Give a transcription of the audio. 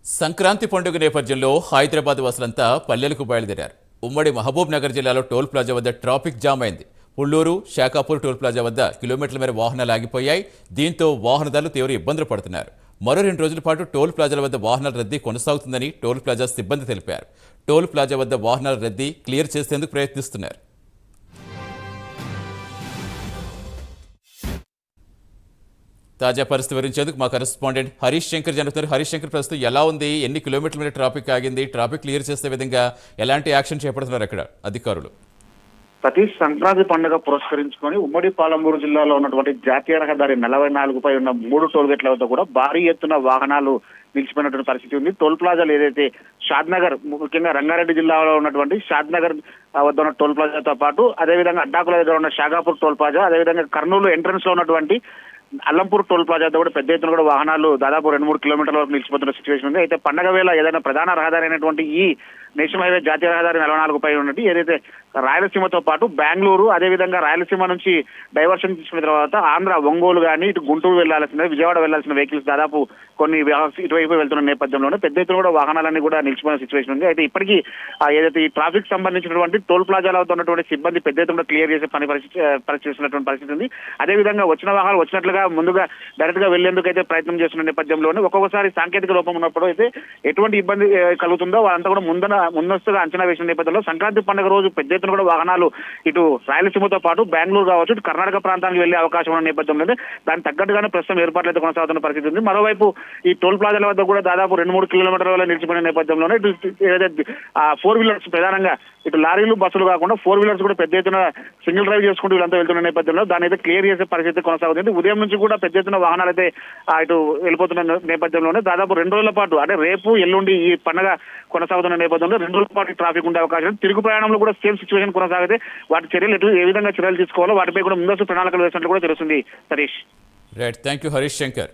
సంక్రాంతి పండుగ నేపథ్యంలో హైదరాబాద్ వాసులంతా పల్లెలకు బయలుదేరారు. ఉమ్మడి మహబూబ్ నగర్ జిల్లాలో టోల్ ప్లాజా వద్ద ట్రాఫిక్ జామ్ అయింది. పుల్లూరు, షాకాపూర్ టోల్ ప్లాజా వద్ద కిలోమీటర్ల మేర వాహనాలు ఆగిపోయాయి. దీంతో వాహనదారులు తీవ్ర ఇబ్బందులు పడుతున్నారు. మరో 2 రోజుల పాటు టోల్ ప్లాజాల వద్ద వాహనాల రద్దీ కొనసాగుతుందని టోల్ ప్లాజా సిబ్బంది తెలిపారు. టోల్ ప్లాజా వద్ద వాహనాల రద్దీ క్లియర్ చేసేందుకు ప్రయత్నిస్తున్నారు. తాజా పరిస్థితి వివరించేందుకు మా కరెస్పాండెంట్ హరీష్ శంకర్ జరుగుతున్నారు. హరీష్ శంకర్, ప్రస్తుతం ఎలా ఉంది? ఎన్ని కిలోమీటర్ల మీద ట్రాఫిక్ ఆగింది? ట్రాఫిక్ క్లియర్ చేసే విధంగా ఎలాంటి యాక్షన్ చేపడుతున్నారు అక్కడ అధికారులు? సతీష్, సంక్రాంతి పండుగ పురస్కరించుకొని ఉమ్మడి పాలమూరు జిల్లాలో ఉన్నటువంటి జాతీయ రహదారి 44పై ఉన్న 3 టోల్ గేట్ల వద్ద కూడా భారీ ఎత్తున వాహనాలు నిలిచిపోయినటువంటి పరిస్థితి ఉంది. టోల్ ప్లాజాలు ఏదైతే షాద్ నగర్, ముఖ్యంగా రంగారెడ్డి జిల్లాలో ఉన్నటువంటి షాద్ నగర్ వద్ద ఉన్న టోల్ ప్లాజాతో పాటు అదేవిధంగా అడ్డాకుల దగ్గర ఉన్న షాగాపూర్ టోల్ ప్లాజా, అదేవిధంగా కర్నూలు ఎంట్రన్స్ లో ఉన్నటువంటి అల్లంపూర్ టోల్ ప్లాజా కూడా పెద్ద ఎత్తున కూడా వాహనాలు దాదాపు 2-3 కిలోమీటర్ల వరకు నిలిచిపోతున్న సిచ్యువేషన్ ఉంది. అయితే పండగ వేళ ఏదైనా ప్రధాన రహదారి అయినటువంటి ఈ నేషనల్ హైవే జాతీయ రహదారి 44పై ఉన్నట్టు ఏదైతే రాయలసీమతో పాటు బెంగళూరు, అదేవిధంగా రాయలసీమ నుంచి డైవర్షన్ తీసుకున్న తర్వాత ఆంధ్ర ఒంగోలు కానీ ఇటు గుంటూరు వెళ్లాల్సిన, విజయవాడ వెళ్లాల్సిన వెహికల్స్ దాదాపు కొన్ని ఇటువైపు వెళ్తున్న నేపథ్యంలోనే పెద్ద ఎత్తున కూడా వాహనాలన్నీ కూడా నిలిచిపోయిన సిచ్యువేషన్ ఉంది. అయితే ఇప్పటికీ ఏదైతే ఈ ట్రాఫిక్ సంబంధించినటువంటి టోల్ ప్లాజాలో ఉన్నటువంటి సిబ్బంది పెద్ద ఎత్తున క్లియర్ చేసే పరిస్థితున్నటువంటి పరిస్థితి ఉంది. అదేవిధంగా వచ్చిన వాహనాలు వచ్చినట్లుగా ముందుగా డైరెక్ట్ గా వెళ్లేందుకు అయితే ప్రయత్నం చేస్తున్న నేపథ్యంలోనే ఒక్కొక్కసారి సాంకేతిక లోపం ఉన్నప్పుడు అయితే ఎటువంటి ఇబ్బంది కలుగుతుందో వాళ్ళంతా కూడా ముందస్తుగా అంచనా వేసిన నేపథ్యంలో సంక్రాంతి పండుగ రోజు పెద్ద ఎత్తున కూడా వాహనాలు ఇటు రాయలసీమతో పాటు బెంగళూరు కావచ్చు, ఇటు కర్ణాటక ప్రాంతానికి వెళ్లే అవకాశం ఉన్న నేపథ్యంలో దానికి తగ్గట్టుగానే ప్రస్తుతం ఏర్పాట్లు అయితే కొనసాగుతున్న పరిస్థితి ఉంది. మరోవైపు ఈ టోల్ ప్లాజాల వద్ద కూడా దాదాపు 2-3 కిలోమీటర్ల నిలిచిపోయిన నేపథ్యంలోనే ఇటు ఏదైతే 4 వీలర్స్ ప్రధానంగా ఇటు లారీలు, బస్సులు కాకుండా 4 వీలర్స్ కూడా పెద్ద ఎత్తున సింగిల్ డ్రైవ్ చేసుకుంటూ వీళ్ళంతా వెళ్తున్న నేపథ్యంలో దాని అయితే క్లియర్ చేసే పరిస్థితి కొనసాగుతుంది. ఉదయం నుంచి కూడా పెద్ద ఎత్తున వాహనాలు అయితే ఇటు వెళ్ళిపోతున్న నేపథ్యంలోనే దాదాపు 2 రోజుల పాటు, అంటే రేపు ఎల్లుండి ఈ పండుగ కొనసాగుతున్న నేపథ్యంలో 2 రోజుల పాటు ట్రాఫిక్ ఉండే అవకాశం. తిరుగు ప్రయాణంలో కూడా సేమ్ సిచ్యువేషన్ కొనసాగితే వాటి చర్యలు ఏ విధంగా చర్యలు తీసుకోవాలో వాటిపై కూడా ముందస్తు ప్రణాళికలు వేసినట్లు కూడా తెలుస్తుంది. Satish, right, thank you Harish Shankar.